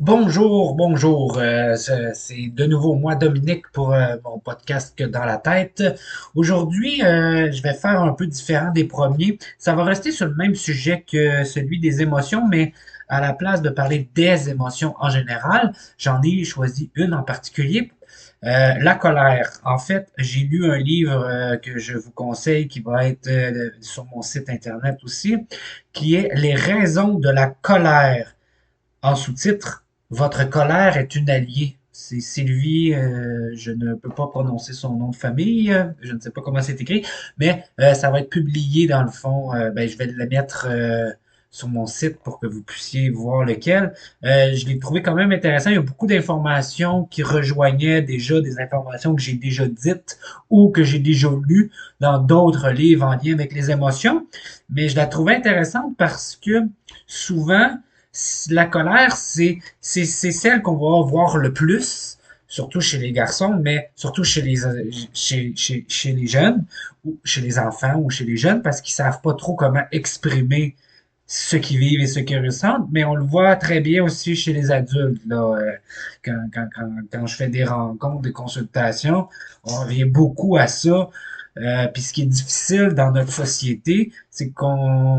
Bonjour, bonjour. C'est de nouveau moi, Dominique, pour mon podcast Que dans la tête. Aujourd'hui, je vais faire un peu différent des premiers. Ça va rester sur le même sujet que celui des émotions, mais à la place de parler des émotions en général, j'en ai choisi une en particulier. La colère. En fait, j'ai lu un livre que je vous conseille qui va être sur mon site internet aussi, qui est Les raisons de la colère. En sous-titre, votre colère est une alliée. C'est Sylvie, je ne peux pas prononcer son nom de famille, je ne sais pas comment c'est écrit, mais ça va être publié dans le fond. Ben, je vais le mettre sur mon site pour que vous puissiez voir lequel. Je l'ai trouvé quand même intéressant. Il y a beaucoup d'informations qui rejoignaient déjà des informations que j'ai déjà dites ou que j'ai déjà lues dans d'autres livres en lien avec les émotions. Mais je la trouvais intéressante parce que souvent, la colère, c'est celle qu'on va voir le plus, surtout chez les garçons, mais surtout chez les jeunes, ou chez les enfants, ou chez les jeunes, parce qu'ils savent pas trop comment exprimer ce qu'ils vivent et ce qu'ils ressentent, mais on le voit très bien aussi chez les adultes, là, quand je fais des rencontres, des consultations, on revient beaucoup à ça. Puis ce qui est difficile dans notre société, c'est qu'on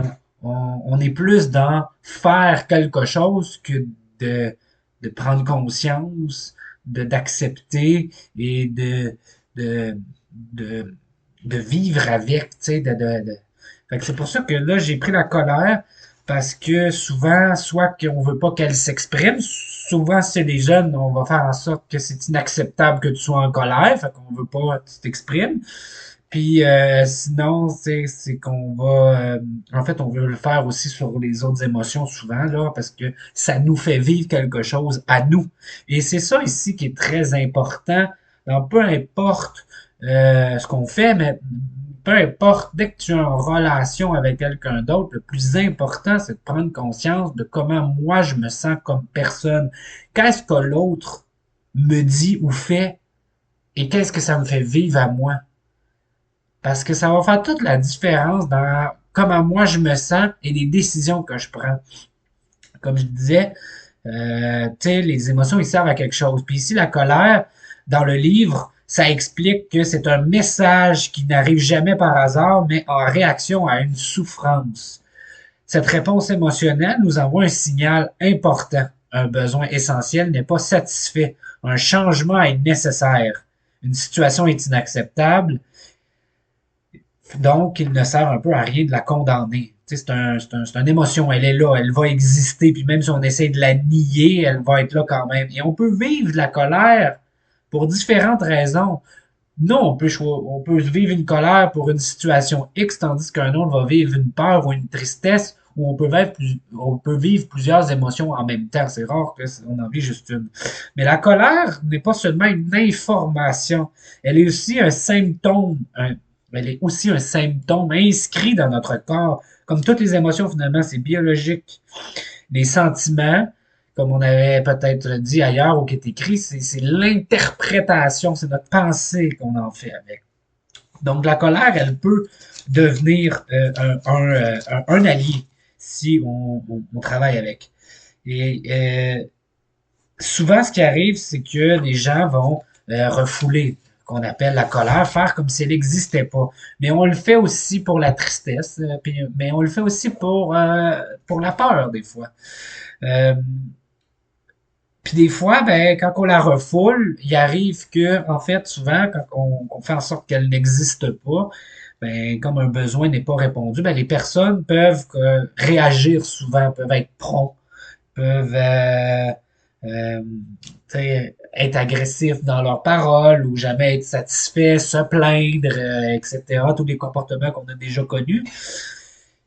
est plus dans faire quelque chose que de, de prendre conscience, d'accepter et de, de, de vivre avec, tu sais, Fait que c'est pour ça que là, j'ai pris la colère parce que souvent, soit qu'on veut pas qu'elle s'exprime, souvent c'est les jeunes, on va faire en sorte que c'est inacceptable que tu sois en colère, fait qu'on veut pas que tu t'exprimes. Puis sinon, c'est qu'on va en fait on veut le faire aussi sur les autres émotions souvent là parce que ça nous fait vivre quelque chose à nous. Et c'est ça ici qui est très important. Donc peu importe ce qu'on fait, mais peu importe, dès que tu es en relation avec quelqu'un d'autre, le plus important, c'est de prendre conscience de comment moi je me sens comme personne. Qu'est-ce que l'autre me dit ou fait et qu'est-ce que ça me fait vivre à moi. Parce que ça va faire toute la différence dans comment moi je me sens et les décisions que je prends. Comme je disais, tu sais, les émotions, ils servent à quelque chose. Puis ici, la colère, dans le livre, ça explique que c'est un message qui n'arrive jamais par hasard, mais en réaction à une souffrance. Cette réponse émotionnelle nous envoie un signal important. Un besoin essentiel n'est pas satisfait. Un changement est nécessaire. Une situation est inacceptable. Donc, il ne sert un peu à rien de la condamner. Tu sais, c'est une émotion, elle est là, elle va exister, puis même si on essaie de la nier, elle va être là quand même. Et on peut vivre de la colère pour différentes raisons. Non, on peut vivre une colère pour une situation X, tandis qu'un autre va vivre une peur ou une tristesse, ou on peut vivre plusieurs émotions en même temps. C'est rare qu'on en vit juste une. Mais la colère n'est pas seulement une information, elle est aussi un symptôme, elle est aussi un symptôme inscrit dans notre corps. Comme toutes les émotions, finalement, c'est biologique. Les sentiments, comme on avait peut-être dit ailleurs ou qui est écrit, c'est l'interprétation, c'est notre pensée qu'on en fait avec. Donc la colère, elle peut devenir un allié si on travaille avec. Et souvent, ce qui arrive, c'est que les gens vont refouler qu'on appelle la colère, faire comme si elle n'existait pas. Mais on le fait aussi pour la tristesse, mais on le fait aussi pour la peur, des fois. Euh, Puis des fois, ben, quand on la refoule, il arrive que, en fait, souvent, quand on fait en sorte qu'elle n'existe pas, ben, comme un besoin n'est pas répondu, ben, les personnes peuvent réagir souvent, peuvent être prompts, peuvent euh, être agressifs dans leurs paroles ou jamais être satisfaits, se plaindre, etc. Tous les comportements qu'on a déjà connus,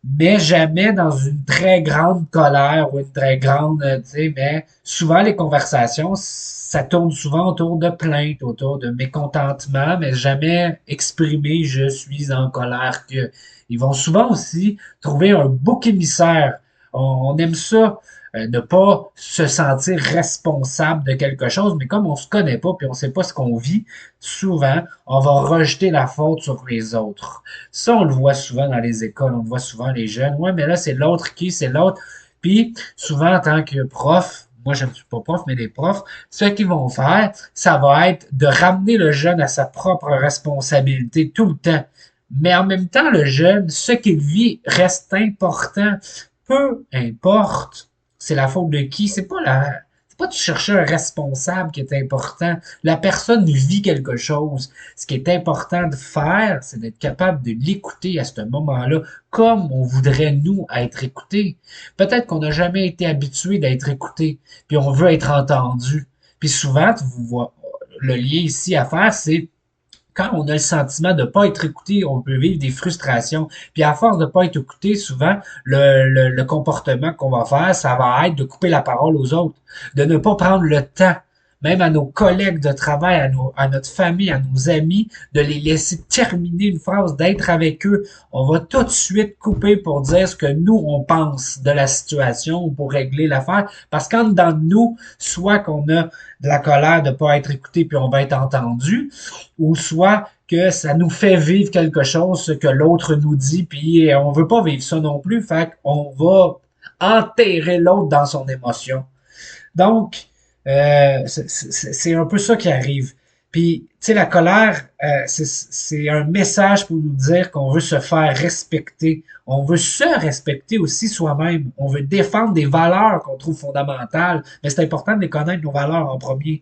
mais jamais dans une très grande colère ou une très grande, tu sais, mais souvent les conversations, ça tourne souvent autour de plaintes, autour de mécontentement, mais jamais exprimé je suis en colère que. Ils vont souvent aussi trouver un bouc émissaire. On aime ça, ne pas se sentir responsable de quelque chose, mais comme on se connaît pas puis on sait pas ce qu'on vit, souvent, on va rejeter la faute sur les autres. Ça, on le voit souvent dans les écoles, on le voit souvent les jeunes. Ouais, mais là, c'est l'autre qui, c'est l'autre. Puis, souvent, en tant que prof, moi je ne suis pas prof, mais les profs, ce qu'ils vont faire, ça va être de ramener le jeune à sa propre responsabilité tout le temps. Mais en même temps, le jeune, ce qu'il vit reste important. Peu importe, c'est la faute de qui, c'est pas de chercher un responsable qui est important. La personne vit quelque chose. Ce qui est important de faire, c'est d'être capable de l'écouter à ce moment-là, comme on voudrait, nous, être écoutés. Peut-être qu'on n'a jamais été habitué d'être écouté, puis on veut être entendu. Puis souvent, le lien ici à faire, c'est quand on a le sentiment de ne pas être écouté, on peut vivre des frustrations. Puis à force de ne pas être écouté, souvent, le comportement qu'on va faire, ça va être de couper la parole aux autres, de ne pas prendre le temps, même à nos collègues de travail, à notre famille, à nos amis, de les laisser terminer une phrase, d'être avec eux. On va tout de suite couper pour dire ce que nous, on pense de la situation ou pour régler l'affaire. Parce qu'en dedans de nous, soit qu'on a de la colère de ne pas être écouté puis on va être entendu, ou soit que ça nous fait vivre quelque chose, ce que l'autre nous dit, puis on veut pas vivre ça non plus, fait qu'on va enterrer l'autre dans son émotion. Donc, c'est un peu ça qui arrive. Puis, tu sais, la colère, c'est un message pour nous dire qu'on veut se faire respecter. On veut se respecter aussi soi-même. On veut défendre des valeurs qu'on trouve fondamentales. Mais c'est important de les connaître, nos valeurs en premier.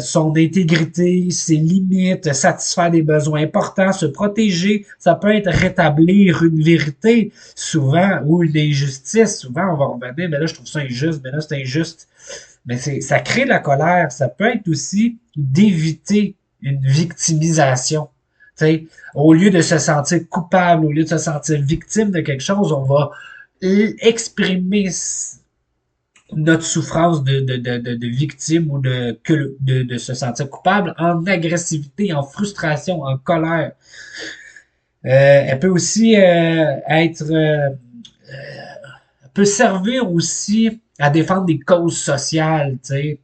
Son intégrité, ses limites, satisfaire des besoins importants, se protéger. Ça peut être rétablir une vérité, souvent, ou une injustice. Souvent, on va revenir, mais là, je trouve ça injuste, mais là, c'est injuste. Mais ça crée de la colère. Ça peut être aussi d'éviter une victimisation. T'sais, au lieu de se sentir coupable, au lieu de se sentir victime de quelque chose, on va exprimer notre souffrance de victime ou de se sentir coupable en agressivité, en frustration, en colère. Elle peut aussi être peut servir aussi à défendre des causes sociales, tu sais,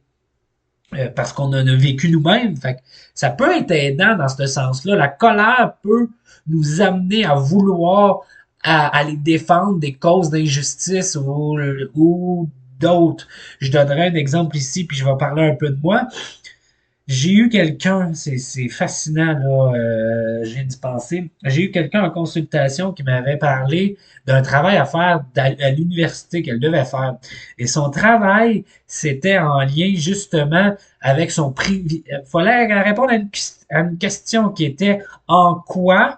parce qu'on en a vécu nous-mêmes. Fait que ça peut être aidant dans ce sens-là. La colère peut nous amener à vouloir aller défendre des causes d'injustice ou d'autres. Je donnerai un exemple ici, puis je vais parler un peu de moi. J'ai eu quelqu'un, c'est fascinant, là, je viens d'y penser. J'ai eu quelqu'un en consultation qui m'avait parlé d'un travail à faire à l'université qu'elle devait faire. Et son travail, c'était en lien justement avec son privilège. Il fallait répondre à une question qui était en quoi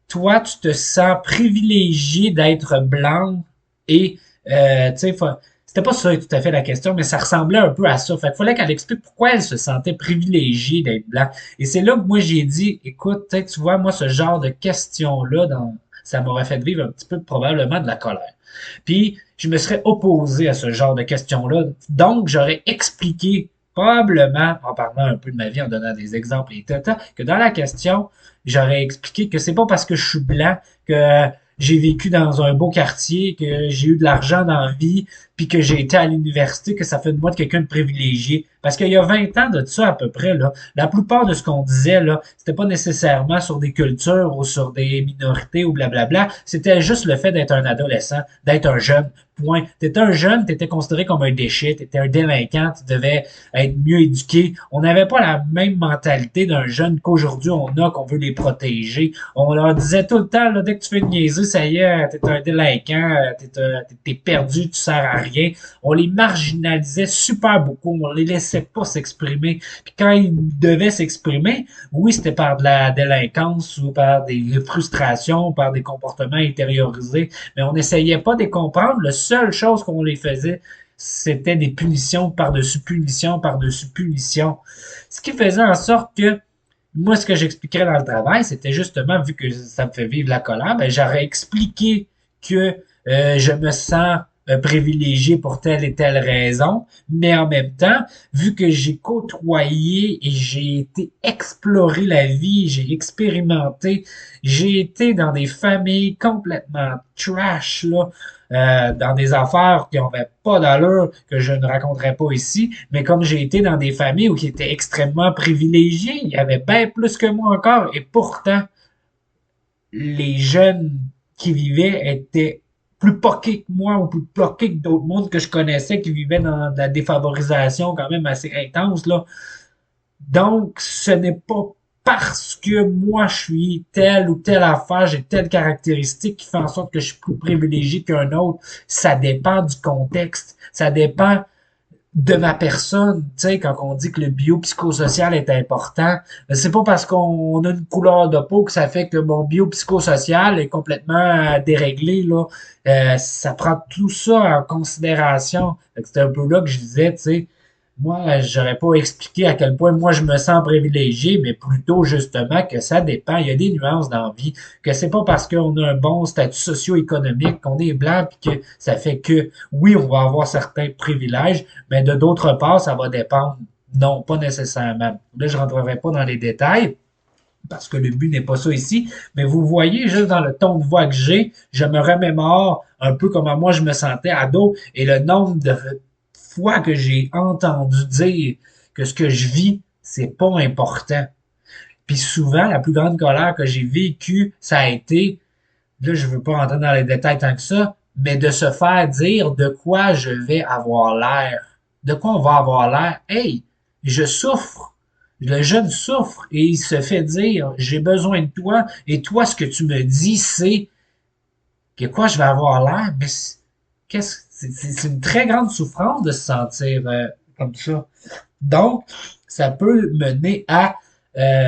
toi tu te sens privilégié d'être blanc et tu sais, c'était pas ça tout à fait la question, mais ça ressemblait un peu à ça. Fait qu'il fallait qu'elle explique pourquoi elle se sentait privilégiée d'être blanc. Et c'est là que moi j'ai dit, écoute, tu vois, moi ce genre de questions-là, ça m'aurait fait vivre un petit peu probablement de la colère. Puis je me serais opposé à ce genre de questions-là. Donc j'aurais expliqué probablement, en parlant un peu de ma vie, en donnant des exemples et tout, que dans la question, j'aurais expliqué que c'est pas parce que je suis blanc que j'ai vécu dans un beau quartier, que j'ai eu de l'argent dans la vie, puis que j'ai été à l'université, que ça fait de moi de quelqu'un de privilégié. Parce qu'il y a 20 ans de ça à peu près, là, la plupart de ce qu'on disait, là, c'était pas nécessairement sur des cultures ou sur des minorités ou blablabla. C'était juste le fait d'être un adolescent, d'être un jeune. Point. T'étais un jeune, t'étais considéré comme un déchet, t'étais un délinquant, tu devais être mieux éduqué. On n'avait pas la même mentalité d'un jeune qu'aujourd'hui on a, qu'on veut les protéger. On leur disait tout le temps, là, dès que tu fais une niaiserie, ça y est, t'es un délinquant, t'es perdu, tu sers à rien. On les marginalisait super beaucoup, on les laissait pas s'exprimer. Puis quand ils devaient s'exprimer, oui, c'était par de la délinquance ou par des frustrations, par des comportements intériorisés, mais on n'essayait pas de les comprendre. La seule chose qu'on les faisait, c'était des punitions par-dessus punitions par-dessus punitions. Ce qui faisait en sorte que moi, ce que j'expliquerais dans le travail, c'était justement, vu que ça me fait vivre la colère, ben, j'aurais expliqué que je me sens privilégié pour telle et telle raison, mais en même temps, vu que j'ai côtoyé et j'ai été explorer la vie, j'ai expérimenté, j'ai été dans des familles complètement trash, là, dans des affaires qui n'avaient pas d'allure, que je ne raconterai pas ici, mais comme j'ai été dans des familles où qui étaient extrêmement privilégiées, il y avait bien plus que moi encore, et pourtant, les jeunes qui vivaient étaient plus poqués que moi ou plus poqués que d'autres mondes que je connaissais qui vivaient dans de la défavorisation quand même assez intense, là. Donc, ce n'est pas parce que moi je suis telle ou telle affaire, j'ai telle caractéristique qui fait en sorte que je suis plus privilégié qu'un autre. Ça dépend du contexte. Ça dépend de ma personne. Tu sais, quand on dit que le biopsychosocial est important, c'est pas parce qu'on a une couleur de peau que ça fait que mon biopsychosocial est complètement déréglé, là. Ça prend tout ça en considération. C'est un peu là que je disais, tu sais, moi, j'aurais pas expliqué à quel point moi je me sens privilégié, mais plutôt justement que ça dépend. Il y a des nuances dans la vie, que c'est pas parce qu'on a un bon statut socio-économique, qu'on est blanc, puis que ça fait que oui, on va avoir certains privilèges, mais de d'autre part, ça va dépendre. Non, pas nécessairement. Là, je rentrerai pas dans les détails parce que le but n'est pas ça ici, mais vous voyez juste dans le ton de voix que j'ai, je me remémore un peu comment moi je me sentais ado et le nombre de fois que j'ai entendu dire que ce que je vis, c'est pas important. Puis souvent, la plus grande colère que j'ai vécue, ça a été, là je veux pas rentrer dans les détails tant que ça, mais de se faire dire de quoi je vais avoir l'air. De quoi on va avoir l'air. Hey, je souffre. Le jeune souffre et il se fait dire j'ai besoin de toi et toi ce que tu me dis c'est que quoi je vais avoir l'air mais qu'est-ce c'est une très grande souffrance de se sentir comme ça. Donc ça peut mener à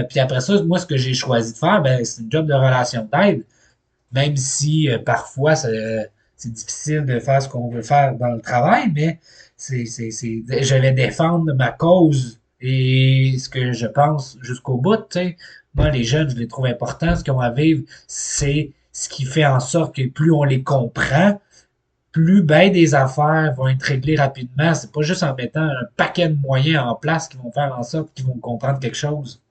puis après ça moi ce que j'ai choisi de faire ben c'est une job de relation d'aide même si parfois c'est difficile de faire ce qu'on veut faire dans le travail, mais je vais défendre ma cause et ce que je pense jusqu'au bout. Tu sais. Moi, les jeunes, je les trouve importants. Ce qu'ils ont à vivre, c'est ce qui fait en sorte que plus on les comprend, plus ben des affaires vont être réglées rapidement. C'est pas juste en mettant un paquet de moyens en place qui vont faire en sorte qu'ils vont comprendre quelque chose.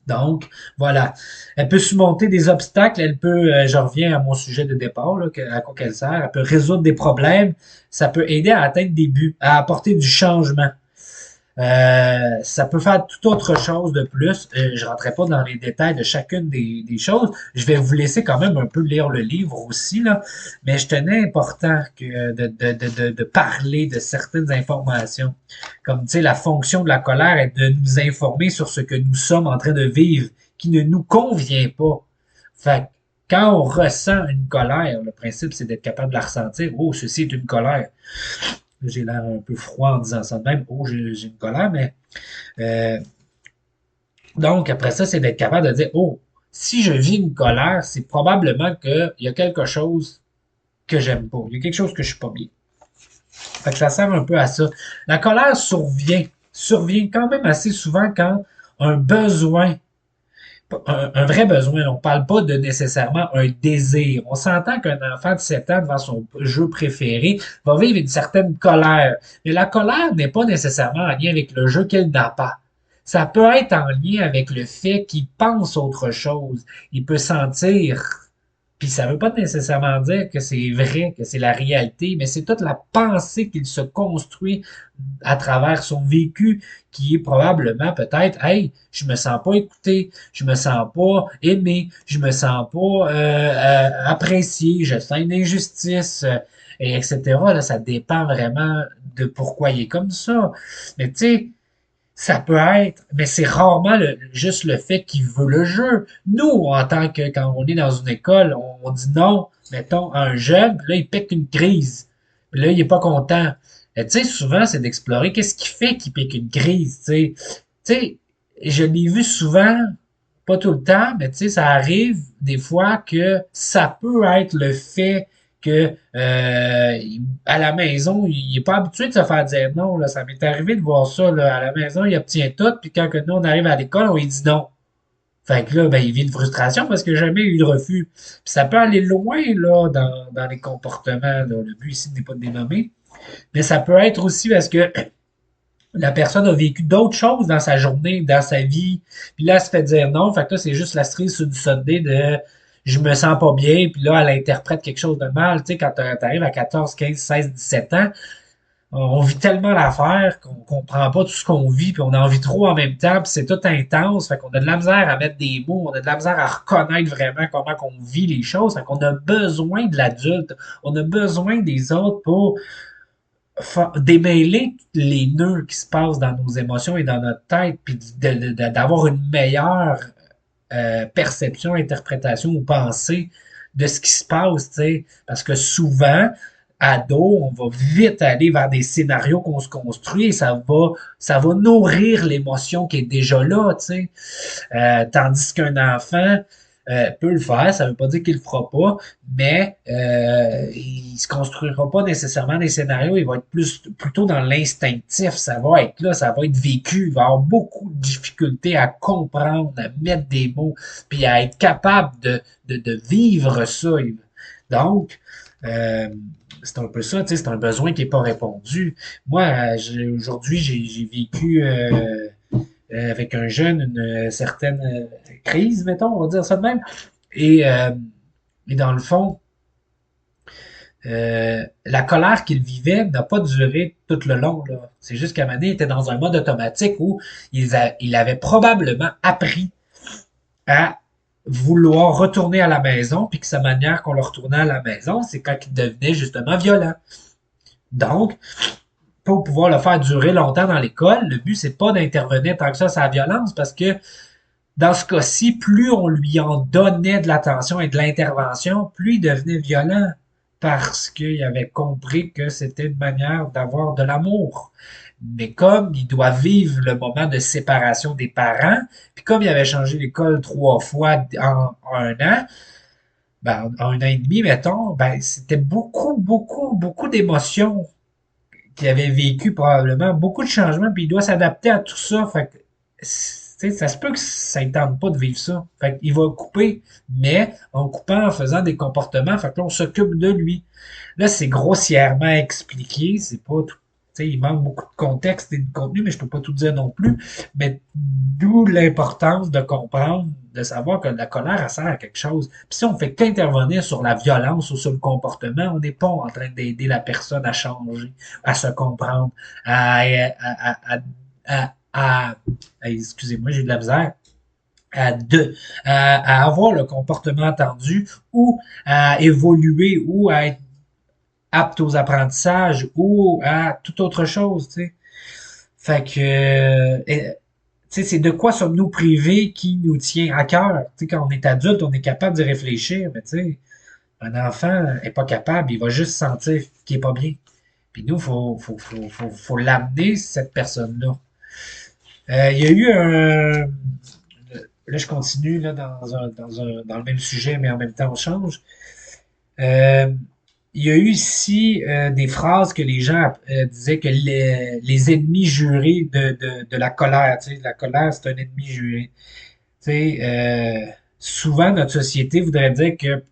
Donc, voilà. Elle peut surmonter des obstacles, elle peut, je reviens à mon sujet de départ, là, à quoi qu'elle sert, elle peut résoudre des problèmes, ça peut aider à atteindre des buts, à apporter du changement. Ça peut faire tout autre chose de plus. Je ne rentrerai pas dans les détails de chacune des choses. Je vais vous laisser quand même un peu lire le livre aussi, là. Mais je tenais important de parler de certaines informations. Comme tu sais, la fonction de la colère est de nous informer sur ce que nous sommes en train de vivre, qui ne nous convient pas. Fait que quand on ressent une colère, le principe c'est d'être capable de la ressentir. Oh, ceci est une colère. J'ai l'air un peu froid en disant ça de même. Oh, j'ai une colère, mais euh, donc après ça, c'est d'être capable de dire oh, si je vis une colère, c'est probablement qu'il y a quelque chose que j'aime pas. Il y a quelque chose que je suis pas bien. Fait que ça sert un peu à ça. La colère survient quand même assez souvent quand un besoin un vrai besoin. On ne parle pas de nécessairement un désir. On s'entend qu'un enfant de 7 ans devant son jeu préféré va vivre une certaine colère. Mais la colère n'est pas nécessairement en lien avec le jeu qu'elle n'a pas. Ça peut être en lien avec le fait qu'il pense autre chose. Il peut sentir puis ça veut pas nécessairement dire que c'est vrai, que c'est la réalité, mais c'est toute la pensée qu'il se construit à travers son vécu qui est probablement peut-être, hey, je me sens pas écouté, je me sens pas aimé, je me sens pas apprécié, je sens une injustice, et etc. Là, ça dépend vraiment de pourquoi il est comme ça. Mais tu sais, ça peut être, mais c'est rarement juste le fait qu'il veut le jeu. Nous, en tant que quand on est dans une école, on dit non, mettons, à un jeune, puis là, il pique une crise. Puis là, il est pas content. Tu sais, souvent, c'est d'explorer qu'est-ce qui fait qu'il pique une crise, tu sais. Tu sais, je l'ai vu souvent, pas tout le temps, mais tu sais, ça arrive des fois que ça peut être le fait que à la maison, il est pas habitué de se faire dire non. Là. Ça m'est arrivé de voir ça. Là. À la maison, il obtient tout, puis quand que nous, on arrive à l'école, on lui dit non. Fait que là, ben, il vit une frustration parce qu'il n'a jamais eu de refus. Puis ça peut aller loin là, dans les comportements. Là. Le but ici n'est pas de les nommer. Mais ça peut être aussi parce que la personne a vécu d'autres choses dans sa journée, dans sa vie, puis là, elle se fait dire non, fait que là, c'est juste la cerise sur du sundae de je me sens pas bien, puis là, elle interprète quelque chose de mal, tu sais, quand t'arrives à 14, 15, 16, 17 ans, On vit tellement l'affaire qu'on comprend pas tout ce qu'on vit, puis on en vit trop en même temps, puis c'est tout intense, fait qu'on a de la misère à mettre des mots, on a de la misère à reconnaître vraiment comment qu'on vit les choses, fait qu'on a besoin de l'adulte, on a besoin des autres pour démêler les nœuds qui se passent dans nos émotions et dans notre tête, puis d'avoir une meilleure perception, interprétation ou pensée de ce qui se passe, tu sais. Parce que souvent, ado, on va vite aller vers des scénarios qu'on se construit et ça va nourrir l'émotion qui est déjà là, tu sais. Tandis qu'un enfant peut le faire, ça veut pas dire qu'il le fera pas, mais il se construira pas nécessairement des scénarios, il va être plutôt dans l'instinctif, ça va être là, ça va être vécu, il va avoir beaucoup de difficultés à comprendre, à mettre des mots, puis à être capable de vivre ça. Donc, euh, c'est un peu ça, tu sais, c'est un besoin qui n'est pas répondu. Moi, aujourd'hui, j'ai vécu avec un jeune une certaine crise, mettons, on va dire ça de même. Et, euh, et dans le fond, la colère qu'il vivait n'a pas duré tout le long. Là. C'est juste qu'à Mané était dans un mode automatique où il avait probablement appris à vouloir retourner à la maison, puis que sa manière qu'on le retournait à la maison, c'est quand il devenait justement violent. Donc, pour pouvoir le faire durer longtemps dans l'école, le but, c'est pas d'intervenir tant que ça sa violence, parce que dans ce cas-ci, plus on lui en donnait de l'attention et de l'intervention, plus il devenait violent parce qu'il avait compris que c'était une manière d'avoir de l'amour. Mais comme il doit vivre le moment de séparation des parents, puis comme il avait changé l'école 3 fois en un an, ben, en un an et demi, mettons, ben, c'était beaucoup d'émotions qu'il avait vécu probablement, beaucoup de changements, puis il doit s'adapter à tout ça. Fait que, ça se peut que ça ne tente pas de vivre ça. Fait qu'il va couper, mais en coupant, en faisant des comportements, fait que là, on s'occupe de lui. Là, c'est grossièrement expliqué, c'est pas tout. Il manque beaucoup de contexte et de contenu, mais je peux pas tout dire non plus. Mais d'où l'importance de comprendre, de savoir que la colère, elle sert à quelque chose. Puis si on fait qu'intervenir sur la violence ou sur le comportement, on n'est pas en train d'aider la personne à changer, à se comprendre, excusez-moi, j'ai de la misère, à, de, à avoir le comportement attendu ou à évoluer ou à être apte aux apprentissages ou à toute autre chose, tu sais. Fait que, tu sais, c'est de quoi sommes-nous privés qui nous tient à cœur. Tu sais, quand on est adulte, on est capable d'y réfléchir, mais tu sais, un enfant est pas capable, il va juste sentir qu'il est pas bien. Puis nous, faut l'amener, cette personne-là. Il y a eu un... Là, je continue là, dans le même sujet, mais en même temps, on change. Euh, il y a eu ici des phrases que les gens disaient que les ennemis jurés de la colère. Tu sais, la colère, c'est un ennemi juré. Tu sais, souvent, notre société voudrait dire que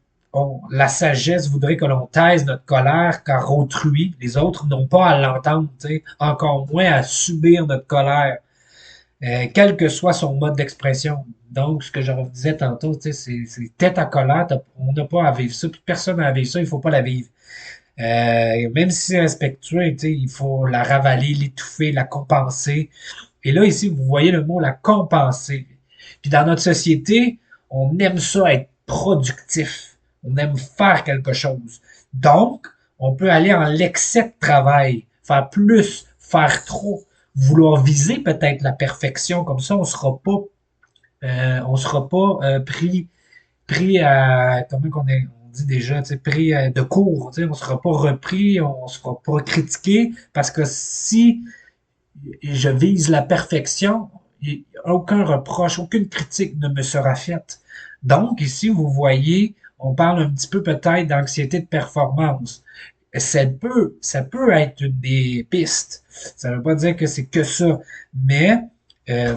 la sagesse voudrait que l'on taise notre colère car autrui, les autres, n'ont pas à l'entendre, tu sais, encore moins à subir notre colère, quel que soit son mode d'expression. Donc, ce que je vous disais tantôt, tu sais, c'est tête à colère, on n'a pas à vivre ça, puis personne n'a à vivre ça, il faut pas la vivre. Même si c'est respectueux, tu sais, il faut la ravaler, l'étouffer, la compenser. Et là, ici, vous voyez le mot la compenser. Puis dans notre société, on aime ça être productif. On aime faire quelque chose. Donc, on peut aller en l'excès de travail, faire plus, faire trop, vouloir viser peut-être la perfection. Comme ça, on sera pas pris à, comment on dit déjà, tu sais, pris de court, tu sais, on sera pas repris, on sera pas critiqué, parce que si je vise la perfection, aucun reproche, aucune critique ne me sera faite. Donc, ici, vous voyez, on parle un petit peu peut-être d'anxiété de performance. Ça peut être une des pistes. Ça ne veut pas dire que c'est que ça, mais euh,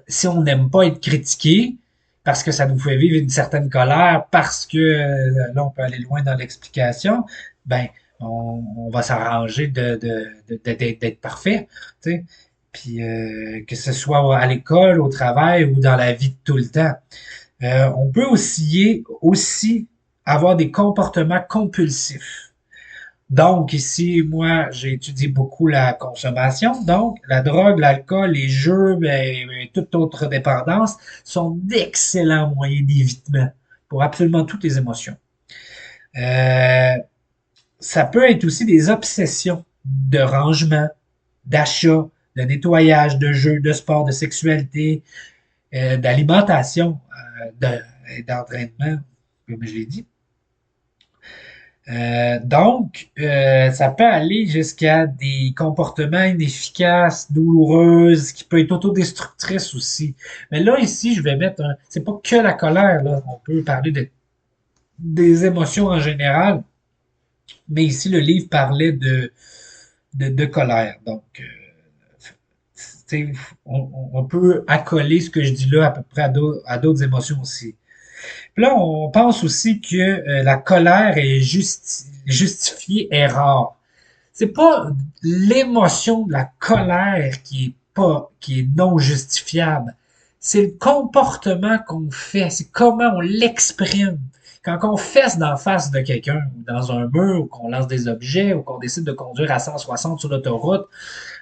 si on n'aime pas être critiqué, parce que ça nous fait vivre une certaine colère, parce que là, on peut aller loin dans l'explication, ben, on va s'arranger d'être parfait, tu sais. Puis que ce soit à l'école, au travail ou dans la vie de tout le temps. On peut aussi avoir des comportements compulsifs. Donc, ici, moi, j'ai étudié beaucoup la consommation. Donc, la drogue, l'alcool, les jeux, et toute autre dépendance sont d'excellents moyens d'évitement pour absolument toutes les émotions. Euh, Ça peut être aussi des obsessions de rangement, d'achat, de nettoyage, de jeux, de sport, de sexualité, d'alimentation, d'entraînement, comme je l'ai dit. Ça peut aller jusqu'à des comportements inefficaces, douloureux, qui peut être autodestructrice aussi. Mais là, ici, je vais mettre un... C'est pas que la colère, là. On peut parler des émotions en général. Mais ici, le livre parlait de colère. Donc, on peut accoler ce que je dis là à peu près à d'autres émotions aussi. Puis là, on pense aussi que la colère est justifiée et rare. C'est pas l'émotion de la colère qui est non justifiable. C'est le comportement qu'on fait, c'est comment on l'exprime. Quand on fesse d'en face de quelqu'un, ou dans un mur, ou qu'on lance des objets, ou qu'on décide de conduire à 160 sur l'autoroute,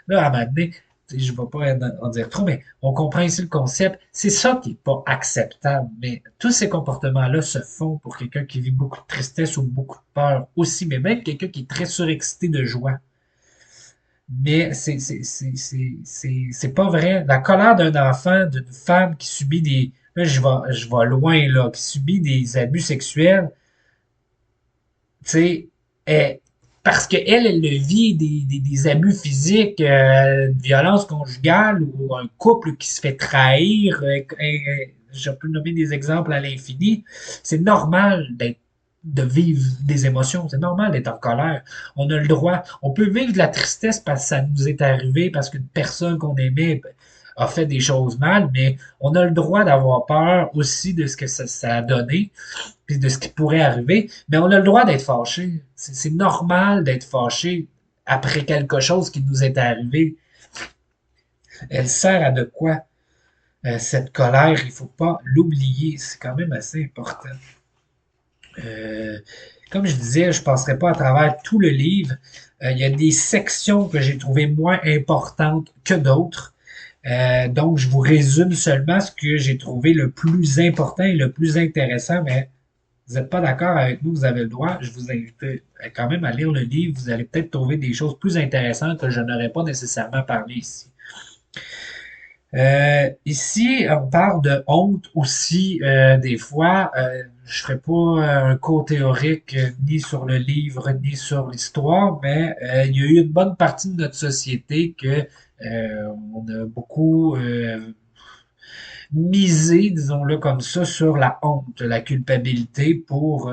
là, à un moment donné, je ne vais pas en dire trop, mais on comprend ici le concept. C'est ça qui n'est pas acceptable. Mais tous ces comportements-là se font pour quelqu'un qui vit beaucoup de tristesse ou beaucoup de peur aussi, mais même quelqu'un qui est très surexcité de joie. Mais c'est pas vrai. La colère d'un enfant, d'une femme qui subit des, là, je vais loin, là, qui subit des abus sexuels, tu sais, parce qu'elle, elle le vit des abus physiques, une violence conjugale ou un couple qui se fait trahir, je peux nommer des exemples à l'infini. C'est normal de vivre des émotions. C'est normal d'être en colère. On a le droit. On peut vivre de la tristesse parce que ça nous est arrivé, parce qu'une personne qu'on aimait a fait des choses mal, mais on a le droit d'avoir peur aussi de ce que ça a donné puis de ce qui pourrait arriver, mais on a le droit d'être fâché. C'est normal d'être fâché après quelque chose qui nous est arrivé. Elle sert à de quoi? Cette colère, il faut pas l'oublier. C'est quand même assez important. Euh, Comme je disais, je ne passerai pas à travers tout le livre. Il y a des sections que j'ai trouvées moins importantes que d'autres. Donc, je vous résume seulement ce que j'ai trouvé le plus important et le plus intéressant, mais vous n'êtes pas d'accord avec nous, vous avez le droit. Je vous invite quand même à lire le livre. Vous allez peut-être trouver des choses plus intéressantes que je n'aurais pas nécessairement parlé ici. Ici, on parle de honte aussi des fois. Je ne ferai pas un cours théorique ni sur le livre ni sur l'histoire, mais il y a eu une bonne partie de notre société que on a beaucoup misé, disons-le comme ça, sur la honte, la culpabilité pour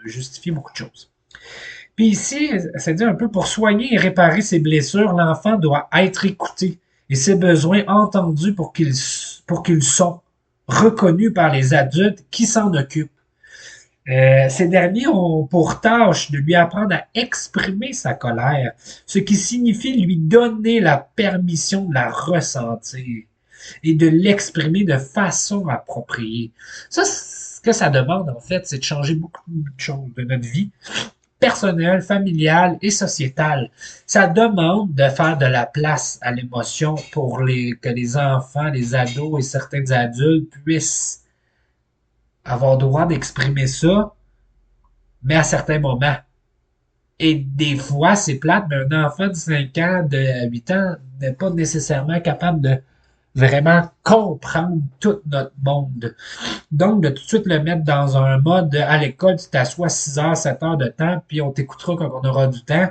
justifier beaucoup de choses. Puis ici, c'est dit un peu pour soigner et réparer ses blessures, l'enfant doit être écouté et ses besoins entendus pour qu'ils sont reconnus par les adultes qui s'en occupent. Ces derniers ont pour tâche de lui apprendre à exprimer sa colère, ce qui signifie lui donner la permission de la ressentir et de l'exprimer de façon appropriée. Ça, ce que ça demande, en fait, c'est de changer beaucoup de choses de notre vie personnelle, familiale et sociétale. Ça demande de faire de la place à l'émotion pour que les enfants, les ados et certains adultes puissent avoir droit d'exprimer ça, mais à certains moments. Et des fois, c'est plate, mais un enfant de 5 ans, de 8 ans, n'est pas nécessairement capable de vraiment comprendre tout notre monde. Donc, de tout de suite le mettre dans un mode à l'école, tu t'assois 6 heures, 7 heures de temps, puis on t'écoutera quand on aura du temps,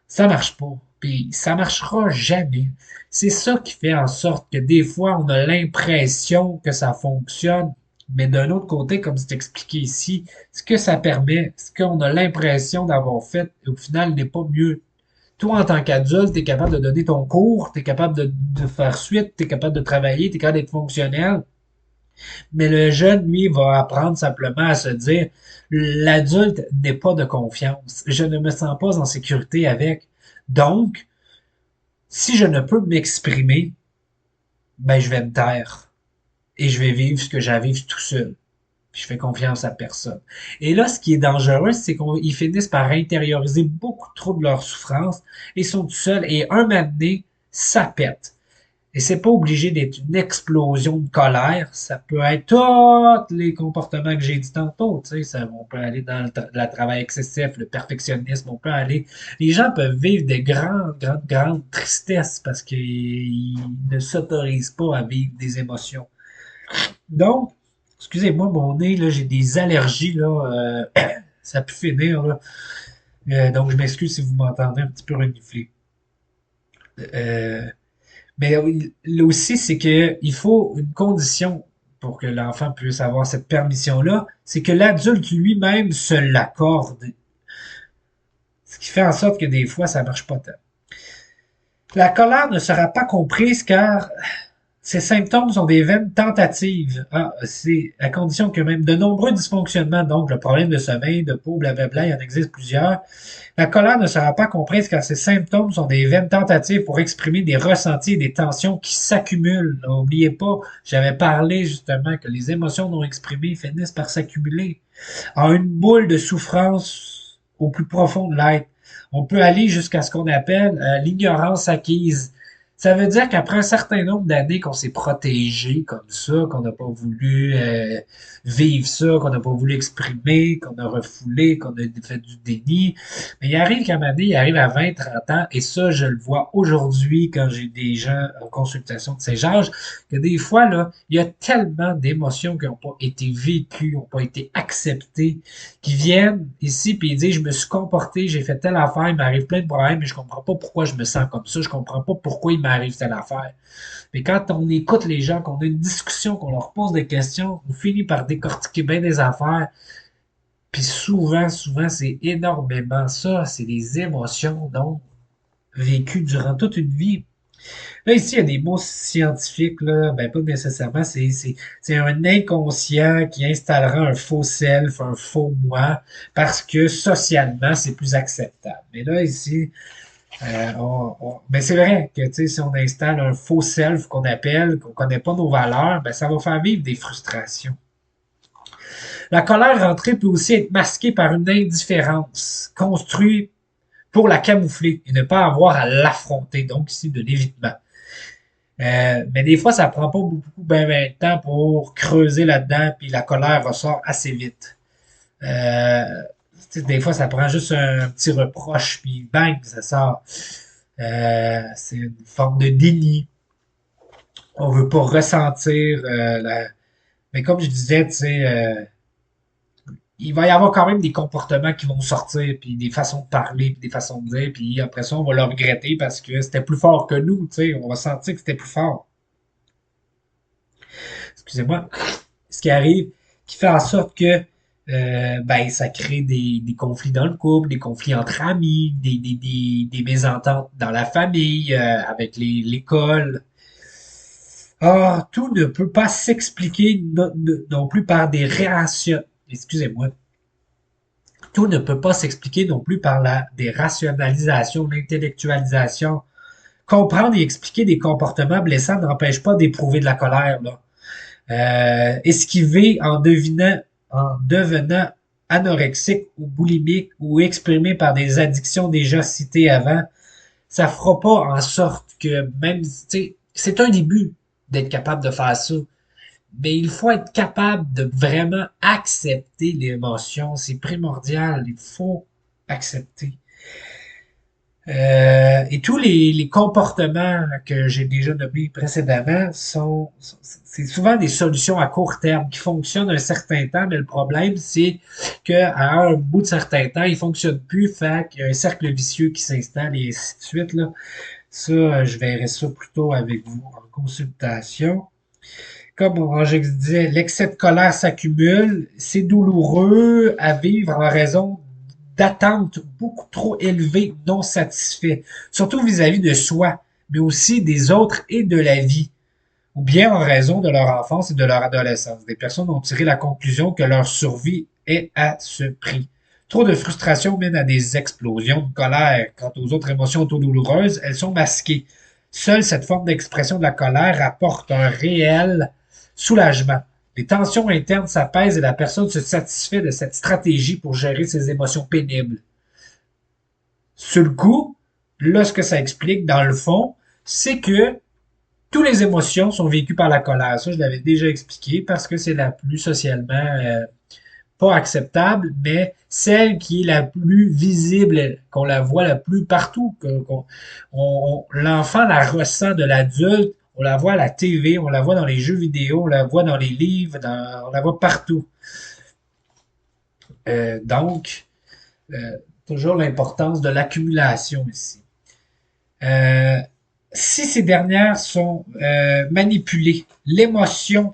ça marche pas. Puis ça marchera jamais. C'est ça qui fait en sorte que des fois, on a l'impression que ça fonctionne, mais d'un autre côté, comme c'est expliqué ici, ce que ça permet, ce qu'on a l'impression d'avoir fait, au final, n'est pas mieux. Toi, en tant qu'adulte, tu es capable de donner ton cours, tu es capable de faire suite, tu es capable de travailler, tu es capable d'être fonctionnel. Mais le jeune, lui, va apprendre simplement à se dire, l'adulte n'est pas de confiance. Je ne me sens pas en sécurité avec. Donc, si je ne peux m'exprimer, ben, je vais me taire. Et je vais vivre ce que j'ai à vivre tout seul. puis je fais confiance à personne. Et là, ce qui est dangereux, c'est qu'ils finissent par intérioriser beaucoup trop de leur souffrance et sont tout seuls. Et un moment donné, ça pète. Et c'est pas obligé d'être une explosion de colère. Ça peut être tous les comportements que j'ai dit tantôt. Tu sais, on peut aller dans le travail excessif, le perfectionnisme. On peut aller. Les gens peuvent vivre des grandes tristesses parce qu'ils ne s'autorisent pas à vivre des émotions. Donc, excusez-moi, mon nez, là, j'ai des allergies, là. Ça a pu finir, là. Donc, je m'excuse si vous m'entendez un petit peu renifler. Euh, mais là aussi, c'est que il faut une condition pour que l'enfant puisse avoir cette permission-là, c'est que l'adulte lui-même se l'accorde. Ce qui fait en sorte que des fois, ça marche pas tant. La colère ne sera pas comprise car ces symptômes sont des vaines tentatives. Ah, c'est à condition que même de nombreux dysfonctionnements, donc le problème de sommeil, de peau, blablabla, il y en existe plusieurs. La colère ne sera pas comprise car ces symptômes sont des vaines tentatives pour exprimer des ressentis et des tensions qui s'accumulent. N'oubliez pas, j'avais parlé justement que les émotions non exprimées finissent par s'accumuler en une boule de souffrance au plus profond de l'être. On peut aller jusqu'à ce qu'on appelle l'ignorance acquise. Ça veut dire qu'après un certain nombre d'années qu'on s'est protégé comme ça, qu'on n'a pas voulu vivre ça, qu'on n'a pas voulu exprimer, qu'on a refoulé, qu'on a fait du déni, mais il arrive qu'à un moment donné, il arrive à 20, 30 ans, et ça, je le vois aujourd'hui quand j'ai des gens en consultation de ces âges, que des fois, là, il y a tellement d'émotions qui n'ont pas été vécues, n'ont pas été acceptées, qui viennent ici puis ils disent je me suis comporté, j'ai fait telle affaire, il m'arrive plein de problèmes, mais je comprends pas pourquoi je me sens comme ça, je comprends pas pourquoi il m'arrive telle affaire. Mais quand on écoute les gens, qu'on a une discussion, qu'on leur pose des questions, on finit par décortiquer bien des affaires. Puis souvent, c'est énormément ça, c'est des émotions donc vécues durant toute une vie. Là, ici, il y a des mots scientifiques, là, ben pas nécessairement, c'est un inconscient qui installera un faux self, un faux moi, parce que socialement, c'est plus acceptable. Mais là, ici, ben c'est vrai que, tu sais, si on installe un faux self qu'on appelle, qu'on connaît pas nos valeurs, ben ça va faire vivre des frustrations. La colère rentrée peut aussi être masquée par une indifférence, construite pour la camoufler et ne pas avoir à l'affronter, donc ici de l'évitement. Mais des fois, ça prend pas beaucoup de temps pour creuser là-dedans, puis la colère ressort assez vite. Euh, des fois, ça prend juste un petit reproche, puis bang, ça sort. C'est une forme de déni. On veut pas ressentir Mais comme je disais, tu sais, il va y avoir quand même des comportements qui vont sortir, puis des façons de parler, puis des façons de dire, puis après ça, on va le regretter parce que c'était plus fort que nous, tu sais, on va sentir que c'était plus fort. Excusez-moi. Ce qui arrive, qui fait en sorte que ben, ça crée des conflits dans le couple, des conflits entre amis, des mésententes dans la famille, avec l'école. Ah, tout ne peut pas s'expliquer non plus par des réactions. Excusez-moi. Tout ne peut pas s'expliquer non plus par des rationalisations, l'intellectualisation. Comprendre et expliquer des comportements blessants n'empêche pas d'éprouver de la colère, là. Esquiver en devenant anorexique ou boulimique ou exprimé par des addictions déjà citées avant, ça fera pas en sorte que même, tu sais, c'est un début d'être capable de faire ça. Mais il faut être capable de vraiment accepter l'émotion. C'est primordial. Il faut accepter. Et tous les comportements que j'ai déjà nommés précédemment c'est souvent des solutions à court terme qui fonctionnent un certain temps, mais le problème, c'est qu'à un bout de certain temps, ils fonctionnent plus, fait qu'il y a un cercle vicieux qui s'installe et ainsi de suite, là. Ça, je verrai ça plutôt avec vous en consultation. Comme Angèle disait, l'excès de colère s'accumule, c'est douloureux à vivre en raison d'attentes beaucoup trop élevées, non satisfaites, surtout vis-à-vis de soi, mais aussi des autres et de la vie, ou bien en raison de leur enfance et de leur adolescence. Des personnes ont tiré la conclusion que leur survie est à ce prix. Trop de frustration mène à des explosions de colère. Quant aux autres émotions trop douloureuses, elles sont masquées. Seule cette forme d'expression de la colère apporte un réel soulagement. Les tensions internes s'apaisent et la personne se satisfait de cette stratégie pour gérer ses émotions pénibles. Sur le coup, là, ce que ça explique, dans le fond, c'est que toutes les émotions sont vécues par la colère. Ça, je l'avais déjà expliqué parce que c'est la plus socialement pas acceptable, mais celle qui est la plus visible, qu'on la voit la plus partout. L'enfant la ressent de l'adulte, on la voit à la TV, on la voit dans les jeux vidéo, on la voit dans les livres, on la voit partout. Donc, toujours l'importance de l'accumulation ici. Euh, Si ces dernières sont manipulées, l'émotion,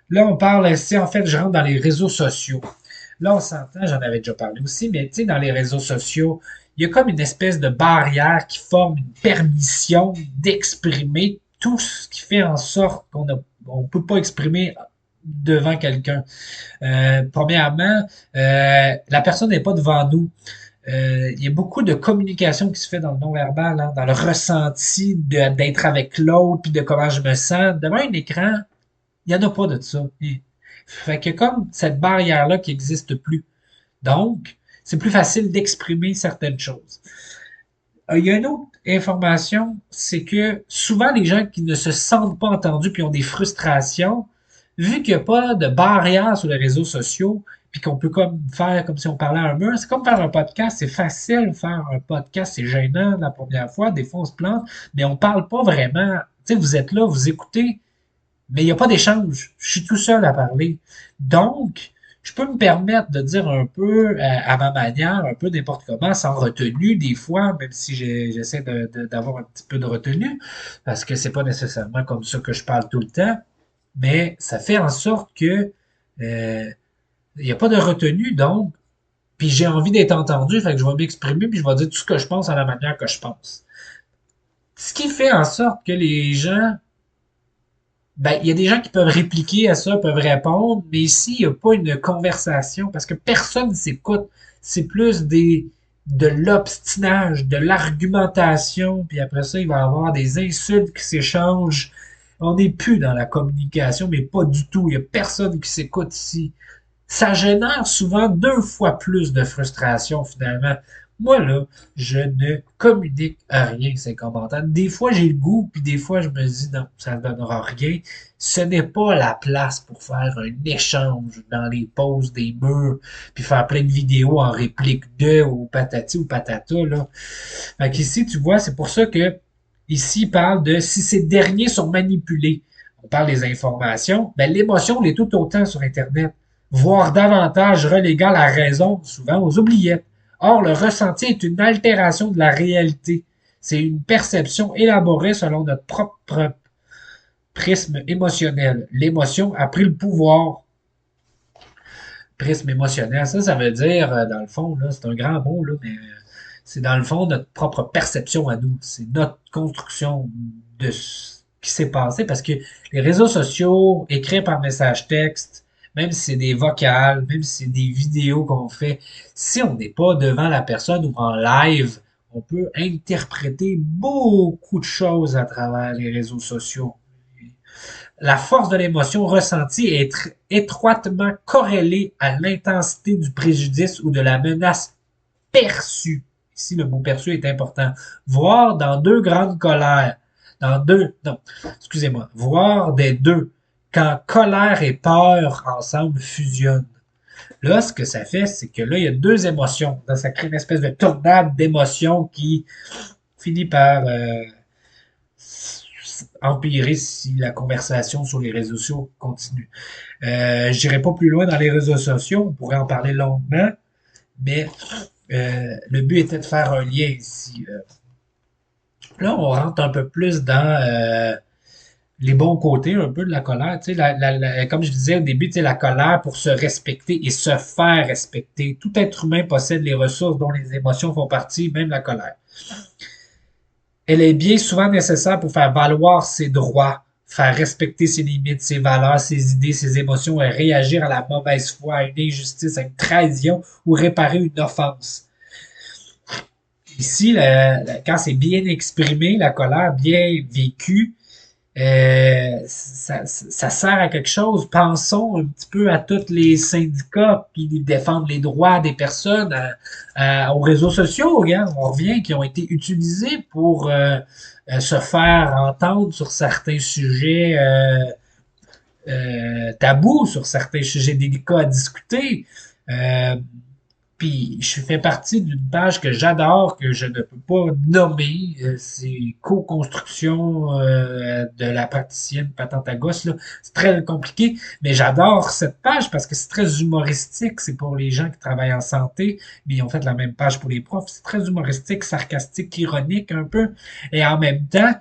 là on parle, c'est en fait, je rentre dans les réseaux sociaux. Là on s'entend, j'en avais déjà parlé aussi, mais tu sais, dans les réseaux sociaux, il y a comme une espèce de barrière qui forme une permission d'exprimer tout ce qui fait en sorte on peut pas exprimer devant quelqu'un. Premièrement, la personne n'est pas devant nous. Il y a beaucoup de communication qui se fait dans le non-verbal, hein, dans le ressenti d'être avec l'autre, puis de comment je me sens. Devant un écran, il n'y en a pas de ça. Fait que comme cette barrière-là qui n'existe plus. Donc, c'est plus facile d'exprimer certaines choses. Il y a une autre information, c'est que souvent les gens qui ne se sentent pas entendus puis ont des frustrations, vu qu'il n'y a pas de barrière sur les réseaux sociaux, puis qu'on peut comme faire comme si on parlait à un mur, c'est comme faire un podcast, c'est facile de faire un podcast, c'est gênant la première fois, des fois on se plante, mais on parle pas vraiment. Tu sais, vous êtes là, vous écoutez, mais il n'y a pas d'échange. Je suis tout seul à parler. Donc, je peux me permettre de dire un peu à ma manière, un peu n'importe comment, sans retenue des fois, même si j'essaie d'avoir un petit peu de retenue, parce que c'est pas nécessairement comme ça que je parle tout le temps, mais ça fait en sorte que il n'y a pas de retenue, donc, puis j'ai envie d'être entendu, fait que je vais m'exprimer, puis je vais dire tout ce que je pense à la manière que je pense. Ce qui fait en sorte que les gens ben, il y a des gens qui peuvent répliquer à ça, peuvent répondre, mais ici, il n'y a pas une conversation parce que personne s'écoute. C'est plus de l'obstinage, de l'argumentation, puis après ça, il va y avoir des insultes qui s'échangent. On n'est plus dans la communication, mais pas du tout. Il n'y a personne qui s'écoute ici. Ça génère souvent 2 fois plus de frustration finalement. Moi, là, je ne communique à rien, ces commentaires. Des fois, j'ai le goût, puis des fois, je me dis, non, ça ne donnera rien. Ce n'est pas la place pour faire un échange dans les pauses des murs, puis faire plein de vidéos en réplique de, ou patati ou patata, là. Fait qu'ici, tu vois, c'est pour ça que, ici, il parle de si ces derniers sont manipulés. On parle des informations, ben, l'émotion l'est tout autant sur Internet. Voire davantage reléguant la raison, souvent, aux oubliettes. Or, le ressenti est une altération de la réalité. C'est une perception élaborée selon notre propre prisme émotionnel. L'émotion a pris le pouvoir. Prisme émotionnel, ça veut dire, dans le fond, là, c'est un grand mot, là, mais c'est dans le fond notre propre perception à nous. C'est notre construction de ce qui s'est passé parce que les réseaux sociaux, écrits par message texte, même si c'est des vocales, même si c'est des vidéos qu'on fait, si on n'est pas devant la personne ou en live, on peut interpréter beaucoup de choses à travers les réseaux sociaux. La force de l'émotion ressentie est étroitement corrélée à l'intensité du préjudice ou de la menace perçue. Ici, le mot perçu est important. Voir dans deux grandes colères, non, excusez-moi, voir des deux, quand colère et peur ensemble fusionnent. Là, ce que ça fait, c'est que là, il y a deux émotions. Là, ça crée une espèce de tornade d'émotions qui finit par empirer si la conversation sur les réseaux sociaux continue. Je n'irai pas plus loin dans les réseaux sociaux, on pourrait en parler longuement, mais le but était de faire un lien ici. Là, on rentre un peu plus dans les bons côtés un peu de la colère. Tu sais, comme je disais au début, tu sais, la colère pour se respecter et se faire respecter. Tout être humain possède les ressources dont les émotions font partie, même la colère. Elle est bien souvent nécessaire pour faire valoir ses droits, faire respecter ses limites, ses valeurs, ses idées, ses émotions et réagir à la mauvaise foi, à une injustice, à une trahison ou réparer une offense. Ici, quand c'est bien exprimé, la colère bien vécue, ça sert à quelque chose. Pensons un petit peu à tous les syndicats qui défendent les droits des personnes, aux réseaux sociaux, regarde, on revient, qui ont été utilisés pour se faire entendre sur certains sujets tabous, sur certains sujets délicats à discuter. Euh, Puis je fais partie d'une page que j'adore, que je ne peux pas nommer. C'est Co-construction de la praticienne patente à gosse, là. C'est très compliqué, mais j'adore cette page parce que c'est très humoristique. C'est pour les gens qui travaillent en santé, mais ils ont fait la même page pour les profs. C'est très humoristique, sarcastique, ironique un peu. Et en même temps,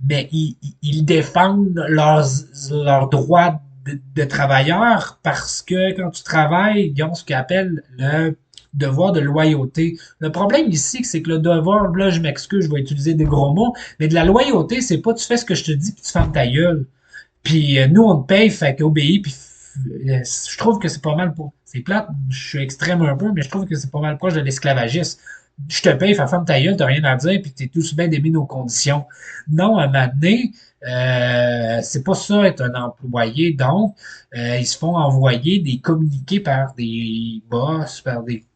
mais ils défendent leurs droits de travailleurs parce que quand tu travailles, ils ont ce qu'ils appellent le devoir de loyauté. Le problème ici, c'est que le devoir, là, je m'excuse, je vais utiliser des gros mots, mais de la loyauté, c'est pas tu fais ce que je te dis puis tu fermes ta gueule. Puis nous, on te paye, fait qu'obéis, puis je trouve que c'est pas mal pour. C'est plate, je suis extrême un peu, mais je trouve que c'est pas mal proche de l'esclavagisme. Je te paye, fais ferme ta gueule, t'as rien à dire, puis t'es tout bien d'aimer nos conditions. Non, à un moment donné, c'est pas ça être un employé, donc ils se font envoyer des communiqués par des boss, par des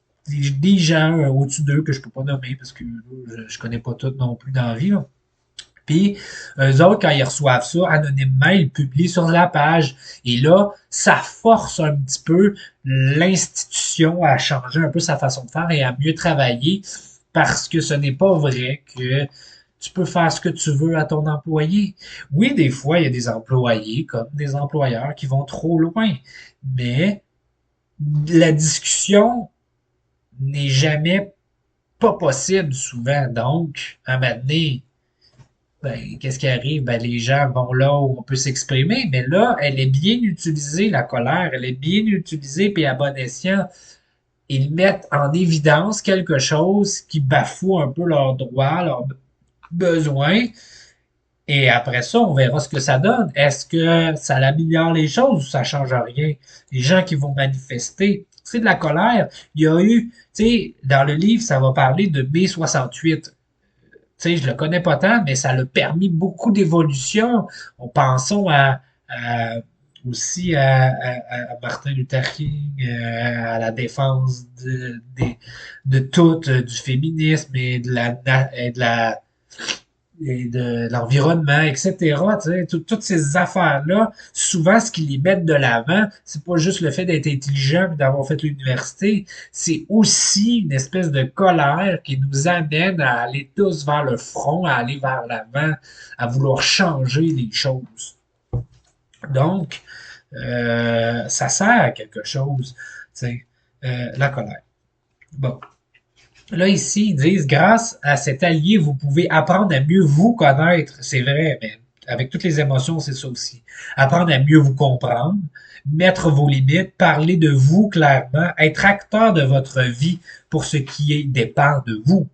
gens au-dessus d'eux que je peux pas nommer parce que je connais pas tout non plus dans la vie. Là. Puis, eux autres, quand ils reçoivent ça, anonymement, ils le publient sur la page. Et là, ça force un petit peu l'institution à changer un peu sa façon de faire et à mieux travailler parce que ce n'est pas vrai que tu peux faire ce que tu veux à ton employé. Oui, des fois, il y a des employés comme des employeurs qui vont trop loin, mais la discussion n'est jamais pas possible souvent. Donc, à un moment donné, ben, qu'est-ce qui arrive? Ben, les gens vont là où on peut s'exprimer, mais là, elle est bien utilisée, la colère, elle est bien utilisée, puis à bon escient, ils mettent en évidence quelque chose qui bafoue un peu leurs droits, leurs besoins, et après ça, on verra ce que ça donne. Est-ce que ça améliore les choses ou ça change rien? Les gens qui vont manifester, c'est de la colère. Il y a eu, tu sais, dans le livre, ça va parler de mai 68. Tu sais, je le connais pas tant, mais ça a permis beaucoup d'évolution. Pensons aussi à Martin Luther King, à la défense de tout, du féminisme et de l'environnement, etc. Tu sais, toutes ces affaires-là, souvent, ce qui les met de l'avant, c'est pas juste le fait d'être intelligent et d'avoir fait l'université, c'est aussi une espèce de colère qui nous amène à aller tous vers le front, à aller vers l'avant, à vouloir changer les choses. Donc, ça sert à quelque chose, tu sais, la colère. Bon. Là, ici, ils disent, grâce à cet allié, vous pouvez apprendre à mieux vous connaître. C'est vrai, mais avec toutes les émotions, c'est ça aussi. Apprendre à mieux vous comprendre, mettre vos limites, parler de vous clairement, être acteur de votre vie pour ce qui dépend de vous.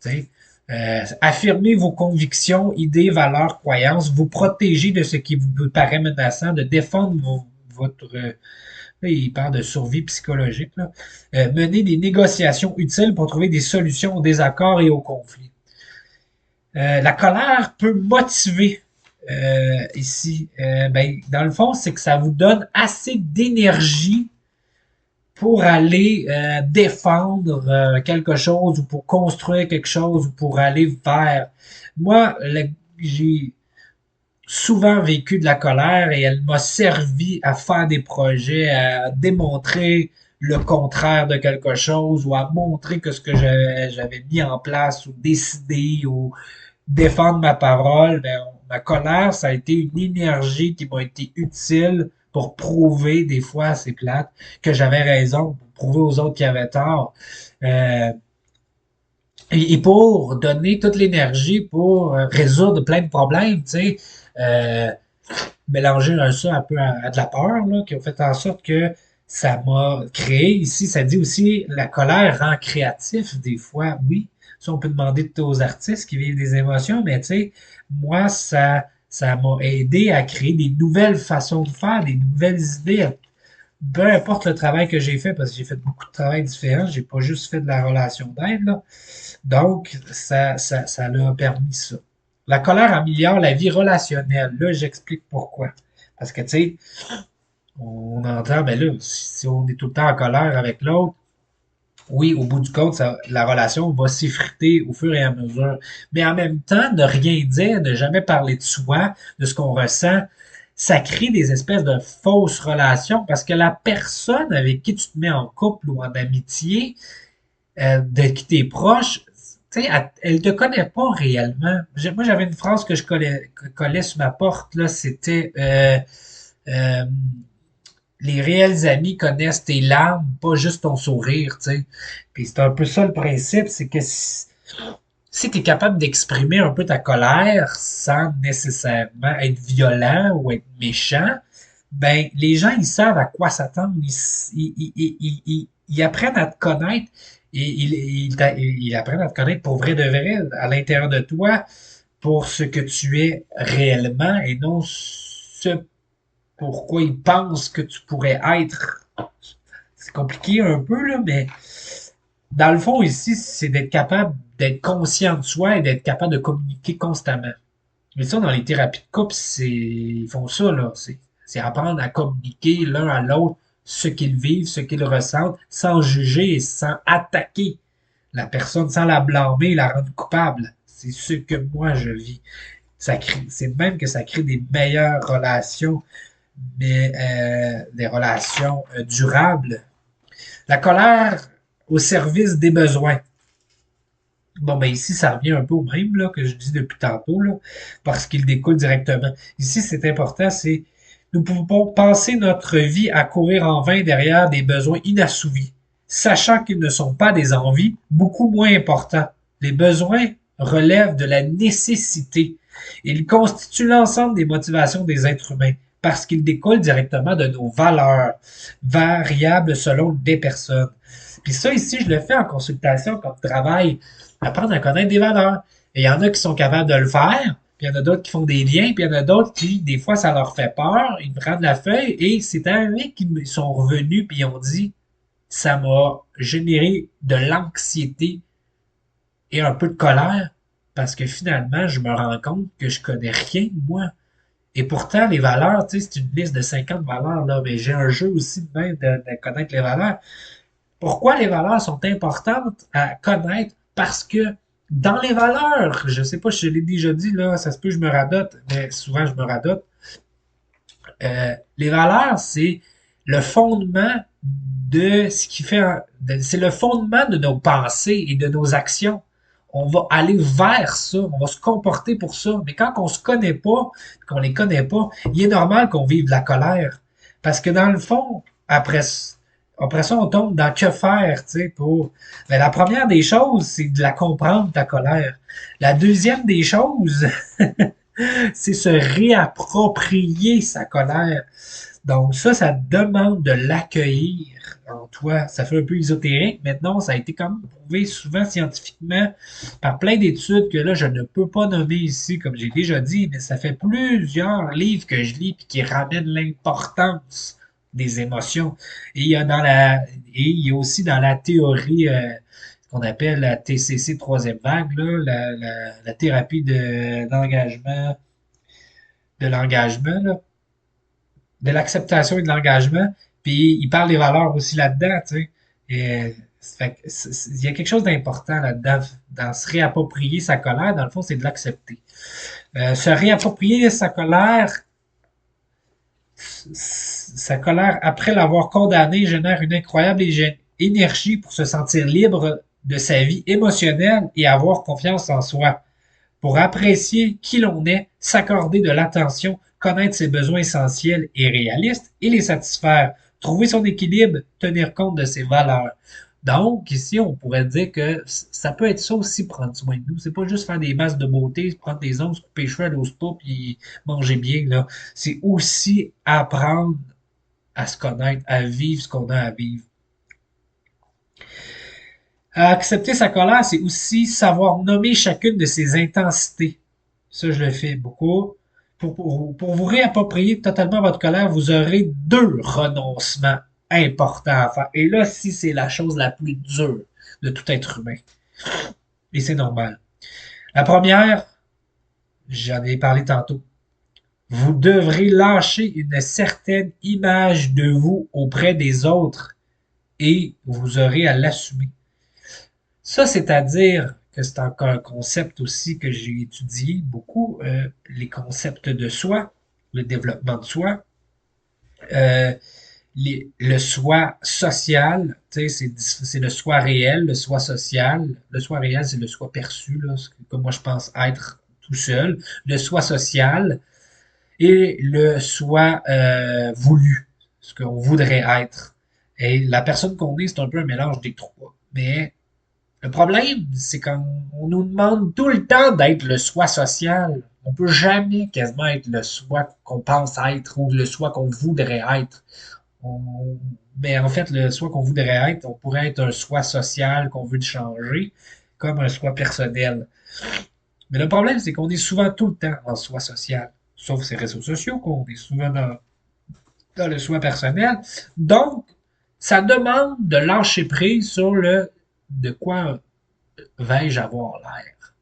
Tu sais. Affirmer vos convictions, idées, valeurs, croyances, vous protéger de ce qui vous paraît menaçant, de défendre votre là, il parle de survie psychologique. Là. Mener des négociations utiles pour trouver des solutions aux désaccords et aux conflits. La colère peut motiver ici. Ben, dans le fond, c'est que ça vous donne assez d'énergie pour aller défendre quelque chose ou pour construire quelque chose ou pour aller vers. Moi, j'ai souvent vécu de la colère et elle m'a servi à faire des projets, à démontrer le contraire de quelque chose ou à montrer que ce que j'avais mis en place ou décidé ou défendre ma parole, ben, ma colère, ça a été une énergie qui m'a été utile pour prouver, des fois c'est plate, que j'avais raison, pour prouver aux autres qui avaient tort. Euh, et pour donner toute l'énergie pour résoudre plein de problèmes, tu sais, euh, mélanger ça un peu à de la peur, là, qui a fait en sorte que ça m'a créé ici. Ça dit aussi la colère rend créatif des fois, oui. Ça, on peut demander aux artistes qui vivent des émotions, mais tu sais, moi, ça m'a aidé à créer des nouvelles façons de faire, des nouvelles idées. Peu importe le travail que j'ai fait, parce que j'ai fait beaucoup de travail différent, j'ai pas juste fait de la relation d'aide, là. Donc, ça l'a permis ça. La colère améliore la vie relationnelle. Là, j'explique pourquoi. Parce que, tu sais, on entend, ben là, si on est tout le temps en colère avec l'autre, oui, au bout du compte, la relation va s'effriter au fur et à mesure. Mais en même temps, ne rien dire, ne jamais parler de soi, de ce qu'on ressent, ça crée des espèces de fausses relations parce que la personne avec qui tu te mets en couple ou en amitié, de qui t'es proche, tu sais, elle te connaît pas réellement. Moi, j'avais une phrase que je collais sur ma porte, là, c'était euh, les réels amis connaissent tes larmes, pas juste ton sourire, tu sais. Puis c'est un peu ça le principe, c'est que si tu es capable d'exprimer un peu ta colère sans nécessairement être violent ou être méchant, ben les gens ils savent à quoi s'attendre, ils apprennent à te connaître et ils apprennent à te connaître pour vrai de vrai à l'intérieur de toi pour ce que tu es réellement et non ce pourquoi ils pensent que tu pourrais être. C'est compliqué un peu, là, mais dans le fond, ici, c'est d'être capable d'être conscient de soi et d'être capable de communiquer constamment. Mais ça, dans les thérapies de couple, ils font ça, là. C'est apprendre à communiquer l'un à l'autre ce qu'ils vivent, ce qu'ils ressentent, sans juger et sans attaquer la personne, sans la blâmer, la rendre coupable. C'est ce que moi je vis. C'est même que ça crée des meilleures relations, mais des relations durables. La colère au service des besoins. Bon, ben ici, ça revient un peu au même là, que je dis depuis tantôt, là, parce qu'il découle directement. Ici, c'est important, c'est nous pouvons passer notre vie à courir en vain derrière des besoins inassouvis, sachant qu'ils ne sont pas des envies, beaucoup moins importants. Les besoins relèvent de la nécessité. Ils constituent l'ensemble des motivations des êtres humains, parce qu'ils découlent directement de nos valeurs, variables selon des personnes. Puis ça, ici, je le fais en consultation comme travail, apprendre à connaître des valeurs. Et il y en a qui sont capables de le faire, puis il y en a d'autres qui font des liens, puis il y en a d'autres qui, des fois, ça leur fait peur, ils prennent la feuille, et c'est arrivé qu'ils sont revenus, puis ils ont dit, ça m'a généré de l'anxiété et un peu de colère, parce que finalement, je me rends compte que je connais rien, moi. Et pourtant, les valeurs, tu sais, c'est une liste de 50 valeurs, là, mais j'ai un jeu aussi de même de connaître les valeurs. Pourquoi les valeurs sont importantes à connaître? Parce que dans les valeurs, je sais pas si je l'ai déjà dit, là, ça se peut que je me radote, mais souvent je me radote. Les valeurs, c'est le fondement de ce qui fait, c'est le fondement de nos pensées et de nos actions. On va aller vers ça, on va se comporter pour ça. Mais quand on se connaît pas, qu'on les connaît pas, il est normal qu'on vive de la colère. Parce que dans le fond, après ça, on tombe dans que faire, tu sais, pour. Mais la première des choses, c'est de la comprendre, ta colère. La deuxième des choses, c'est se réapproprier sa colère. Donc ça demande de l'accueillir en toi. Ça fait un peu ésotérique. Maintenant, ça a été comme prouvé souvent scientifiquement par plein d'études que là, je ne peux pas nommer ici, comme j'ai déjà dit, mais ça fait plusieurs livres que je lis et qui ramènent l'importance des émotions. Et il y a aussi dans la théorie qu'on appelle la TCC troisième vague, là, la thérapie de l'engagement, là, de l'acceptation et de l'engagement. Puis il parle des valeurs aussi là-dedans, tu sais. Et il y a quelque chose d'important là-dedans, dans se réapproprier sa colère. Dans le fond, c'est de l'accepter. Se réapproprier sa colère après l'avoir condamnée génère une incroyable énergie pour se sentir libre de sa vie émotionnelle et avoir confiance en soi. Pour apprécier qui l'on est, s'accorder de l'attention, connaître ses besoins essentiels et réalistes et les satisfaire, trouver son équilibre, tenir compte de ses valeurs. Donc, ici, on pourrait dire que ça peut être ça aussi, prendre soin de nous. C'est pas juste faire des masses de beauté, prendre des onces, couper les cheveux, aller au spa, puis manger bien, là. C'est aussi apprendre à se connaître, à vivre ce qu'on a à vivre. Accepter sa colère, c'est aussi savoir nommer chacune de ses intensités. Ça, je le fais beaucoup. Pour vous réapproprier totalement votre colère, vous aurez deux renoncements importants à faire. Et là, si c'est la chose la plus dure de tout être humain. Et c'est normal. La première, J'en ai parlé tantôt. Vous devrez lâcher une certaine image de vous auprès des autres et vous aurez à l'assumer. Ça, c'est-à-dire que c'est encore un concept aussi que j'ai étudié beaucoup, les concepts de soi, le développement de soi, euh, le soi social, tu sais, c'est le soi réel, le soi social. Le soi réel, c'est le soi perçu, là, ce que moi je pense être tout seul. Le soi social et le soi voulu, ce qu'on voudrait être. Et la personne qu'on est, c'est un peu un mélange des trois. Mais le problème, c'est qu'on nous demande tout le temps d'être le soi social. On peut jamais quasiment être le soi qu'on pense être ou le soi qu'on voudrait être. On- Mais en fait, le soi qu'on voudrait être, on pourrait être un soi social qu'on veut changer, comme un soi personnel. Mais le problème, c'est qu'on est souvent tout le temps en soi social, sauf ces réseaux sociaux, qu'on est souvent dans le soi personnel. Donc, ça demande de lâcher prise sur le de quoi vais-je avoir l'air.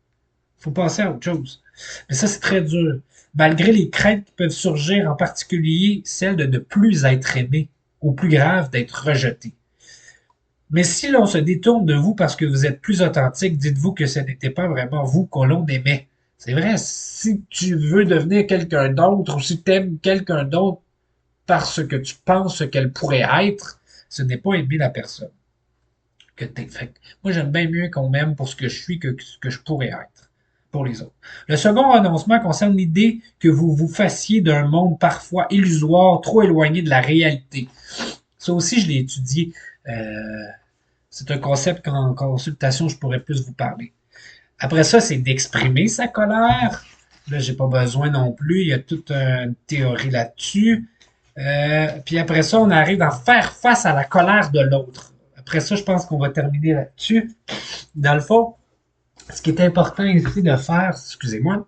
Faut passer à autre chose. Mais ça, c'est très dur. Malgré les craintes qui peuvent surgir, en particulier celle de ne plus être aimé, ou plus grave, d'être rejeté. Mais si l'on se détourne de vous parce que vous êtes plus authentique, dites-vous que ce n'était pas vraiment vous qu'on l'on aimait. C'est vrai, si tu veux devenir quelqu'un d'autre ou si tu aimes quelqu'un d'autre parce que tu penses qu'elle pourrait être, ce n'est pas aimer la personne que t'es. Fait moi, j'aime bien mieux qu'on m'aime pour ce que je suis que ce que je pourrais être pour les autres. Le second renoncement concerne l'idée que vous vous fassiez d'un monde parfois illusoire, trop éloigné de la réalité. Ça aussi, je l'ai étudié. Euh, c'est un concept qu'en consultation, je pourrais plus vous parler. Après ça, c'est d'exprimer sa colère. Là, j'ai pas besoin non plus. Il y a toute une théorie là-dessus. Puis après ça, on arrive à faire face à la colère de l'autre. Après ça, je pense qu'on va terminer là-dessus. Dans le fond, ce qui est important ici de faire, excusez-moi,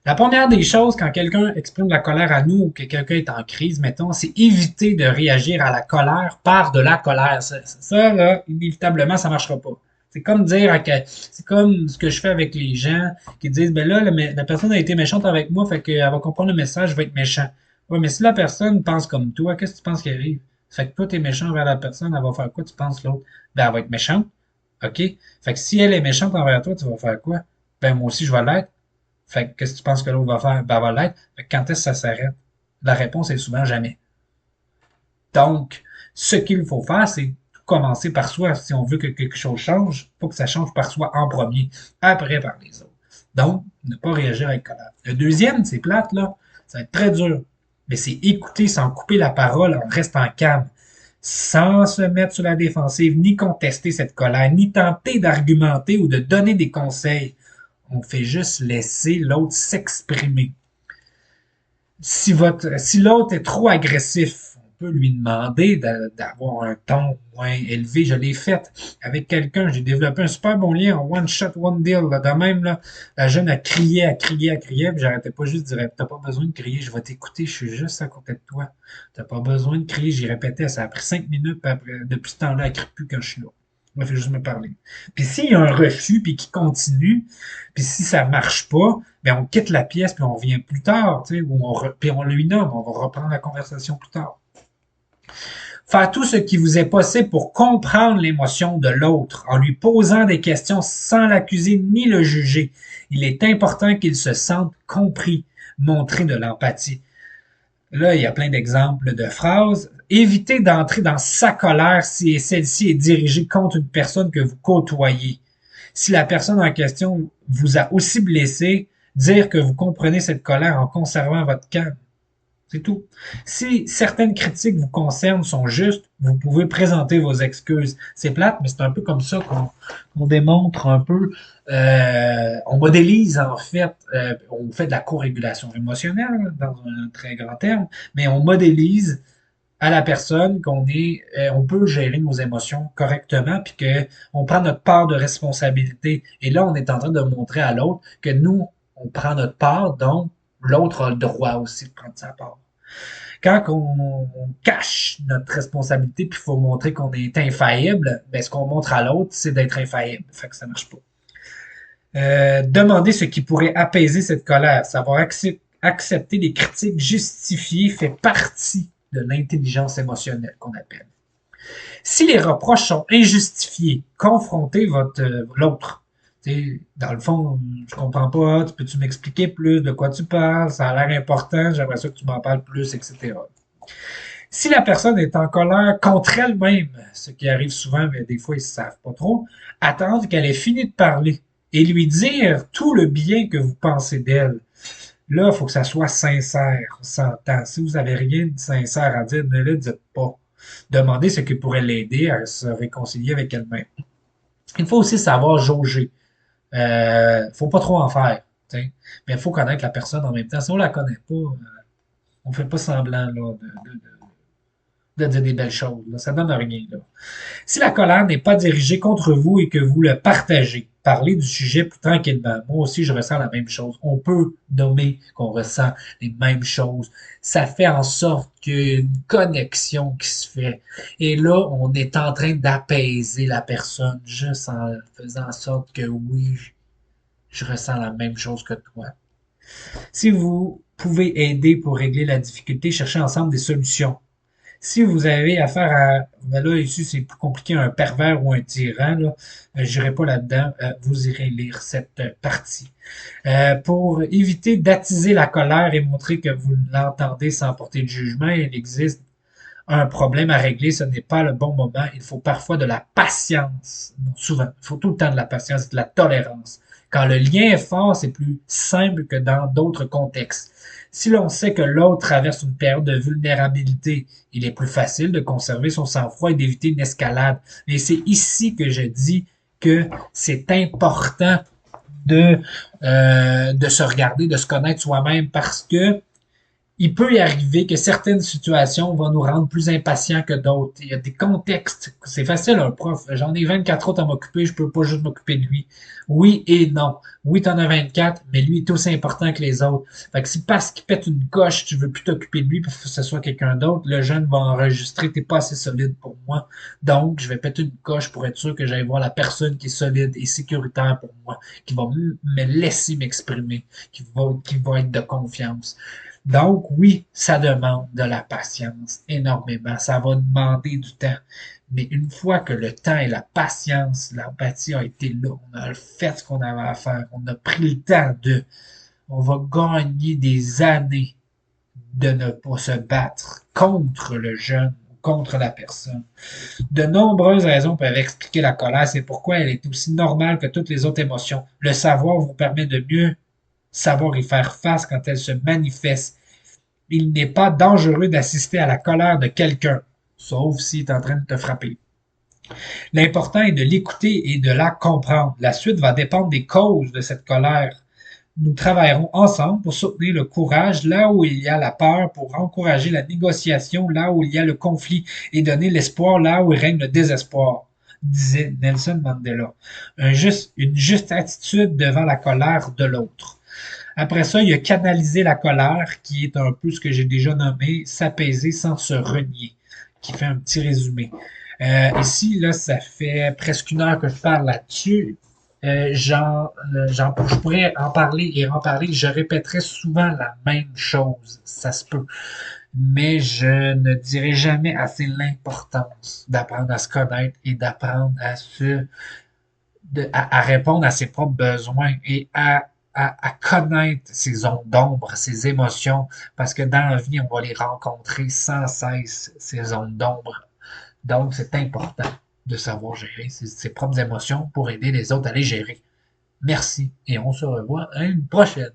la première des choses, quand quelqu'un exprime de la colère à nous ou que quelqu'un est en crise, mettons, c'est éviter de réagir à la colère par de la colère. Ça, là, inévitablement, ça marchera pas. C'est comme dire que c'est comme ce que je fais avec les gens qui disent ben là, la personne a été méchante avec moi, fait qu'elle va comprendre le message, je vais être méchant. Ouais, mais si la personne pense comme toi, qu'est-ce que tu penses qui arrive? Fait que toi, t'es méchant envers la personne, elle va faire quoi, tu penses l'autre? Ben, elle va être méchante. OK? Fait que si elle est méchante envers toi, tu vas faire quoi? Ben, moi aussi, je vais l'être. Fait que qu'est-ce que tu penses que l'autre va faire? Ben, elle va l'être. Fait que quand est-ce que ça s'arrête? La réponse est souvent jamais. Donc, ce qu'il faut faire, c'est commencer par soi. Si on veut que quelque chose change, il faut que ça change par soi en premier, après par les autres. Donc, ne pas réagir avec colère. Le deuxième, c'est plate, là. Ça va être très dur. Mais c'est écouter sans couper la parole en restant calme, sans se mettre sur la défensive, ni contester cette colère, ni tenter d'argumenter ou de donner des conseils. On fait juste laisser l'autre s'exprimer. Si l'autre est trop agressif, on peut lui demander d'avoir un ton moins élevé. Je l'ai fait avec quelqu'un. J'ai développé un super bon lien en one shot, one deal. Là. De même, là, la jeune a crié, a crié, a crié. Puis j'arrêtais pas juste de dire, t'as pas besoin de crier, je vais t'écouter, je suis juste à côté de toi. T'as pas besoin de crier. J'y répétais, ça a pris 5 minutes. Puis après, depuis ce temps-là, elle crie plus quand je suis là. Il fait juste me parler. Puis s'il y a un refus, puis qu'il continue, puis si ça marche pas, ben on quitte la pièce, puis on revient plus tard, tu sais, puis on lui nomme, on va reprendre la conversation plus tard. Faire tout ce qui vous est possible pour comprendre l'émotion de l'autre, en lui posant des questions sans l'accuser ni le juger. Il est important qu'il se sente compris, montrer de l'empathie. Là, il y a plein d'exemples de phrases. Évitez d'entrer dans sa colère si celle-ci est dirigée contre une personne que vous côtoyez. Si la personne en question vous a aussi blessé, dire que vous comprenez cette colère en conservant votre calme. C'est tout. Si certaines critiques vous concernent sont justes, vous pouvez présenter vos excuses. C'est plate, mais c'est un peu comme ça qu'on démontre un peu. On modélise en fait, on fait de la co-régulation émotionnelle dans un très grand terme, mais on modélise à la personne on peut gérer nos émotions correctement, puis que on prend notre part de responsabilité. Et là, on est en train de montrer à l'autre que nous, on prend notre part, donc l'autre a le droit aussi de prendre sa part. Quand on cache notre responsabilité, puis il faut montrer qu'on est infaillible, ben ce qu'on montre à l'autre, c'est d'être infaillible. Fait que ça marche pas. Demander ce qui pourrait apaiser cette colère, savoir accepter les critiques justifiées fait partie de l'intelligence émotionnelle qu'on appelle. Si les reproches sont injustifiés, confrontez l'autre. Dans le fond, je comprends pas, peux-tu m'expliquer plus de quoi tu parles, ça a l'air important, j'aimerais ça que tu m'en parles plus, etc. Si la personne est en colère contre elle-même, ce qui arrive souvent, mais des fois ils ne savent pas trop, attendre qu'elle ait fini de parler et lui dire tout le bien que vous pensez d'elle. Là, il faut que ça soit sincère, on s'entend. Si vous avez rien de sincère à dire, ne le dites pas. Demandez ce qui pourrait l'aider à se réconcilier avec elle-même. Il faut aussi savoir jauger. Faut pas trop en faire. T'sais. Mais il faut connaître la personne en même temps. Si on la connaît pas, on fait pas semblant là, de dire des belles choses. Là. Ça donne rien. Là. Si la colère n'est pas dirigée contre vous et que vous le partagez, parlez du sujet plus tranquillement. Moi aussi, je ressens la même chose. On peut nommer qu'on ressent les mêmes choses. Ça fait en sorte qu'il y a une connexion qui se fait. Et là, on est en train d'apaiser la personne juste en faisant en sorte que oui, je ressens la même chose que toi. Si vous pouvez aider pour régler la difficulté, cherchez ensemble des solutions. Si vous avez affaire à, ben là, ici, c'est plus compliqué, un pervers ou un tyran, là, je n'irai pas là-dedans, vous irez lire cette partie. Pour éviter d'attiser la colère et montrer que vous l'entendez sans porter de jugement, il existe un problème à régler, ce n'est pas le bon moment. Il faut parfois de la patience. Non, souvent, il faut tout le temps de la patience et de la tolérance. Quand le lien est fort, c'est plus simple que dans d'autres contextes. Si l'on sait que l'autre traverse une période de vulnérabilité, il est plus facile de conserver son sang-froid et d'éviter une escalade. Mais c'est ici que je dis que c'est important de se regarder, de se connaître soi-même parce que il peut y arriver que certaines situations vont nous rendre plus impatients que d'autres. Il y a des contextes. C'est facile, un prof. J'en ai 24 autres à m'occuper, je peux pas juste m'occuper de lui. Oui et non. Oui, t'en as 24, mais lui est aussi important que les autres. Fait que si parce qu'il pète une coche, tu veux plus t'occuper de lui parce que ce soit quelqu'un d'autre, le jeune va enregistrer, t'es pas assez solide pour moi. Donc, je vais péter une coche pour être sûr que j'aille voir la personne qui est solide et sécuritaire pour moi, qui va me laisser m'exprimer, qui va être de confiance. Donc, oui, ça demande de la patience énormément. Ça va demander du temps. Mais une fois que le temps et la patience, l'empathie a été là, on a fait ce qu'on avait à faire, on a pris le temps on va gagner des années de ne pas se battre contre le jeune, contre la personne. De nombreuses raisons peuvent expliquer la colère. C'est pourquoi elle est aussi normale que toutes les autres émotions. Le savoir vous permet de mieux savoir y faire face quand elle se manifeste. Il n'est pas dangereux d'assister à la colère de quelqu'un, sauf s'il est en train de te frapper. L'important est de l'écouter et de la comprendre. La suite va dépendre des causes de cette colère. Nous travaillerons ensemble pour soutenir le courage là où il y a la peur, pour encourager la négociation là où il y a le conflit et donner l'espoir là où il règne le désespoir, disait Nelson Mandela. Une juste attitude devant la colère de l'autre. Après ça, il y a canaliser la colère, qui est un peu ce que j'ai déjà nommé, s'apaiser sans se renier, qui fait un petit résumé. Ici, là, ça fait presque une heure que je parle là-dessus. Je pourrais en parler et en parler. Je répéterai souvent la même chose, ça se peut. Mais je ne dirai jamais assez l'importance d'apprendre à se connaître et d'apprendre à répondre à ses propres besoins et à connaître ses zones d'ombre, ses émotions, parce que dans la vie, on va les rencontrer sans cesse, ces zones d'ombre. Donc, c'est important de savoir gérer ses propres émotions pour aider les autres à les gérer. Merci et on se revoit à une prochaine.